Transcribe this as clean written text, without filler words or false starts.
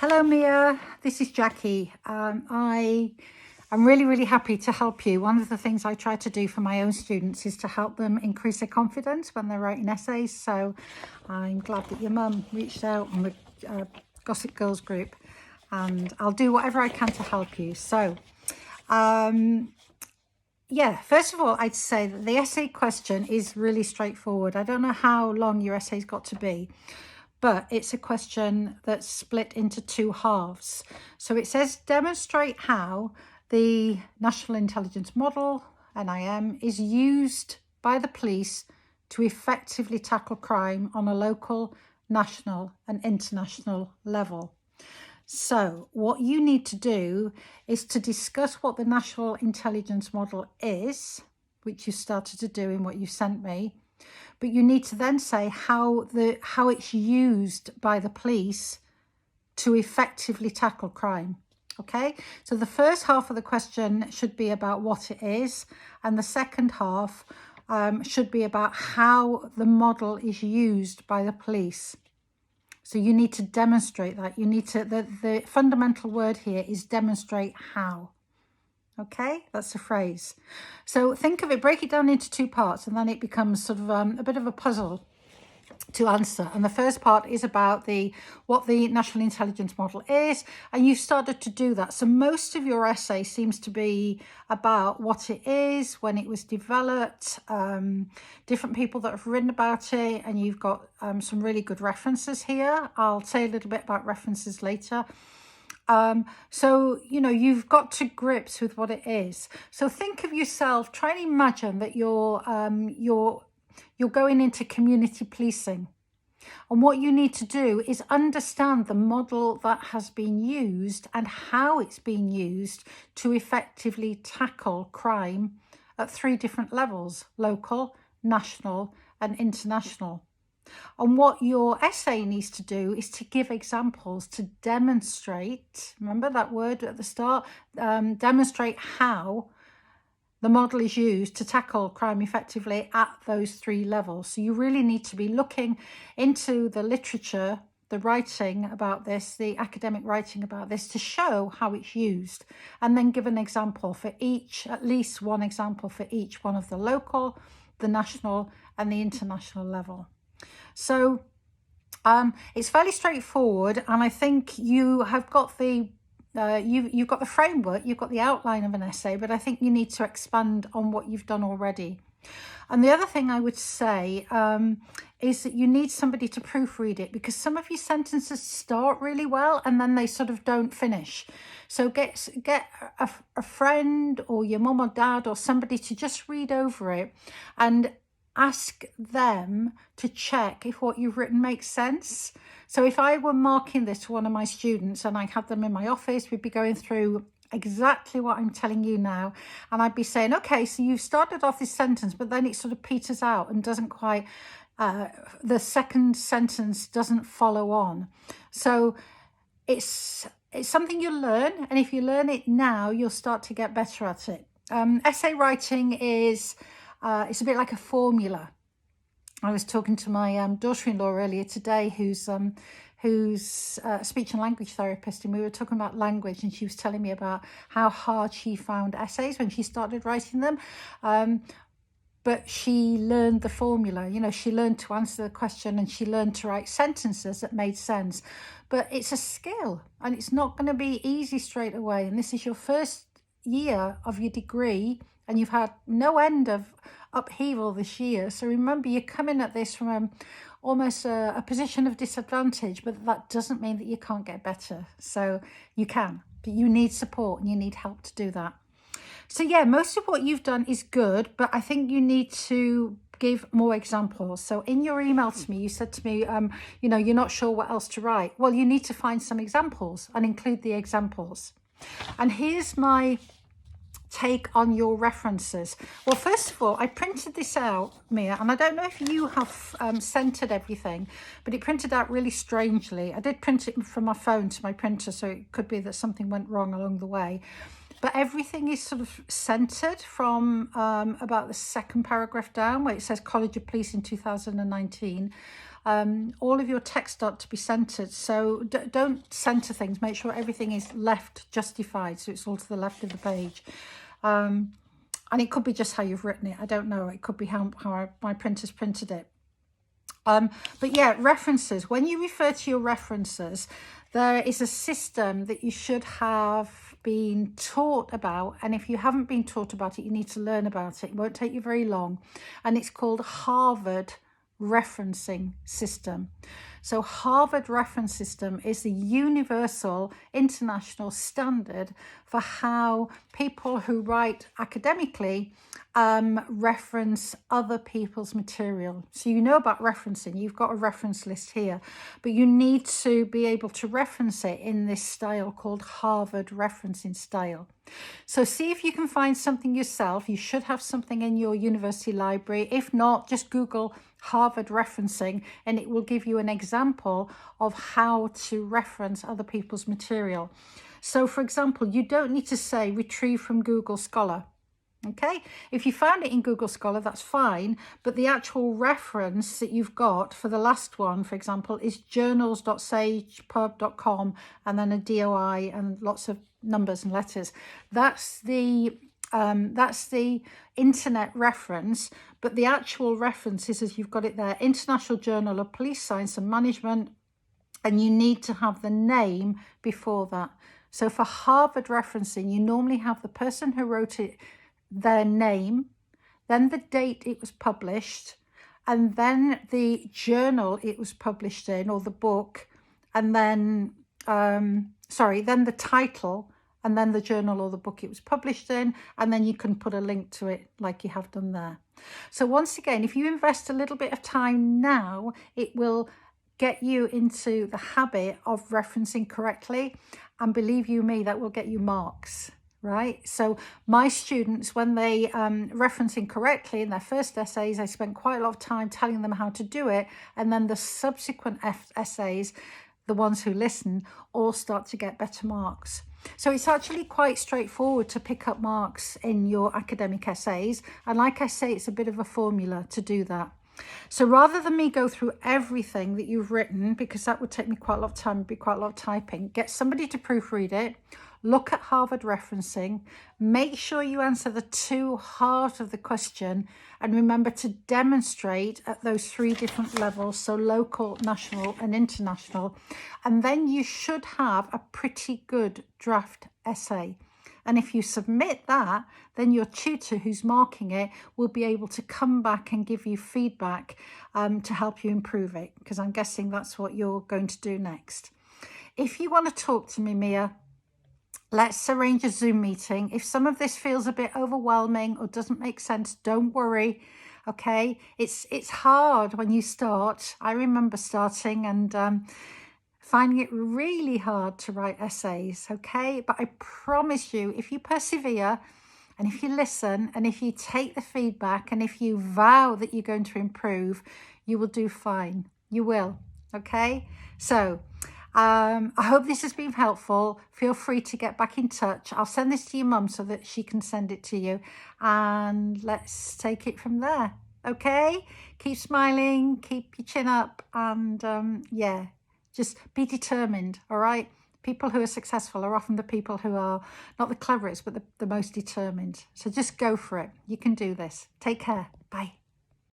Hello, Mia. This is Jackie. I'm really happy to help you. One of the things I try to do for my own students is to help them increase their confidence when they're writing essays. So I'm glad that your mum reached out on the Gossip Girls group, and I'll do whatever I can to help you. So, yeah, first of all, I'd say that the essay question is really straightforward. I don't know how long your essay's got to be, but it's a question that's split into two halves. So it says, demonstrate how the National Intelligence Model, NIM, is used by the police to effectively tackle crime on a local, national and international level. So what you need to do is to discuss what the National Intelligence Model is, which you started to do in what you sent me. But you need to then say how it's used by the police to effectively tackle crime. Okay, so the first half of the question should be about what it is, and the second half should be about how the model is used by the police. So you need to demonstrate that. You need to, the fundamental word here is demonstrate how. Okay, that's a phrase. So think of it, break it down into two parts, and then it becomes sort of a bit of a puzzle to answer. And the first part is about what the National Intelligence Model is, and you've started to do that. So most of your essay seems to be about what it is, when it was developed, different people that have written about it, and you've got some really good references here. I'll say a little bit about references later. So, you know, you've got to grips with what it is. So think of yourself, try and imagine that you're going into community policing. And what you need to do is understand the model that has been used and how it's been used to effectively tackle crime at three different levels: local, national, and international. And what your essay needs to do is to give examples to demonstrate, remember that word at the start, demonstrate how the model is used to tackle crime effectively at those three levels. So you really need to be looking into the literature, the writing about this, the academic writing about this, to show how it's used, and then give an example for each, at least one example for each one of the local, the national, and the international level. So it's fairly straightforward, and I think you have got you've got the framework, you've got the outline of an essay, but I think you need to expand on what you've done already. And the other thing I would say is that you need somebody to proofread it, because some of your sentences start really well and then they sort of don't finish. So get a friend or your mum or dad or somebody to just read over it and ask them to check if what you've written makes sense. So if I were marking this to one of my students and I had them in my office, we'd be going through exactly what I'm telling you now, and I'd be saying, okay, so you've started off this sentence, but then it sort of peters out and doesn't quite, the second sentence doesn't follow on. So it's something you'll learn, and if you learn it now, you'll start to get better at it. Essay writing is it's a bit like a formula. I was talking to my daughter-in-law earlier today, who's a speech and language therapist, and we were talking about language, and she was telling me about how hard she found essays when she started writing them. But she learned the formula, you know, she learned to answer the question, and she learned to write sentences that made sense. But it's a skill, and it's not going to be easy straight away. And this is your first year of your degree, and you've had no end of upheaval this year. So remember, you're coming at this from almost a position of disadvantage, but that doesn't mean that you can't get better. So you can, but you need support and you need help to do that. So yeah, most of what you've done is good, but I think you need to give more examples. So in your email to me, you said to me, you know, you're not sure what else to write. Well, you need to find some examples and include the examples. And here's my take on your references. Well, first of all, I printed this out, Mia, and I don't know if you have centered everything, but it printed out really strangely. I did print it from my phone to my printer, so it could be that something went wrong along the way. But everything is sort of centered from about the second paragraph down, where it says College of Police in 2019. all of your text start to be centered. So don't center things. Make sure everything is left justified, so it's all to the left of the page. And it could be just how you've written it. I don't know. It could be how my printer's printed it. But yeah, references. When you refer to your references, there is a system that you should have been taught about. And if you haven't been taught about it, you need to learn about it. It won't take you very long. And it's called Harvard Referencing System. So Harvard Reference System is the universal international standard for how people who write academically reference other people's material. So you know about referencing, you've got a reference list here, but you need to be able to reference it in this style called Harvard Referencing Style. So see if you can find something yourself. You should have something in your university library. If not, just Google Harvard Referencing and it will give you an example of how to reference other people's material. So for example, you don't need to say retrieve from Google Scholar. Okay, if you found it in Google Scholar, that's fine, but the actual reference that you've got for the last one, for example, is journals.sagepub.com and then a DOI and lots of numbers and letters. That's the internet reference, but the actual reference is, as you've got it there, International Journal of Police Science and Management, and you need to have the name before that. So for Harvard referencing, you normally have the person who wrote it, their name, then the date it was published, and then the journal it was published in, or the book, and then then the title, and then the journal or the book it was published in, and then you can put a link to it like you have done there. So once again, if you invest a little bit of time now, it will get you into the habit of referencing correctly, and believe you me, that will get you marks. Right, so my students, when they referencing correctly in their first essays, I spent quite a lot of time telling them how to do it, and then the subsequent essays, the ones who listen, all start to get better marks. So it's actually quite straightforward to pick up marks in your academic essays, and like I say, it's a bit of a formula to do that. So rather than me go through everything that you've written, because that would take me quite a lot of time, be quite a lot of typing, get somebody to proofread it. Look at Harvard referencing, make sure you answer the two heart of the question, and remember to demonstrate at those three different levels, so local, national and international, and then you should have a pretty good draft essay. And if you submit that, then your tutor who's marking it will be able to come back and give you feedback to help you improve it, because I'm guessing that's what you're going to do next. If you want to talk to me, Mia, let's arrange a Zoom meeting. If some of this feels a bit overwhelming or doesn't make sense, don't worry. Okay, it's hard when you start. I remember starting and finding it really hard to write essays. Okay, but I promise you, if you persevere and if you listen and if you take the feedback and if you vow that you're going to improve, you will do fine. You will. Okay, so I hope this has been helpful. Feel free to get back in touch. I'll send this to your mum so that she can send it to you, and let's take it from there. Okay, keep smiling, keep your chin up, and yeah, just be determined. All right, people who are successful are often the people who are not the cleverest but the most determined. So just go for it. You can do this. Take care. Bye.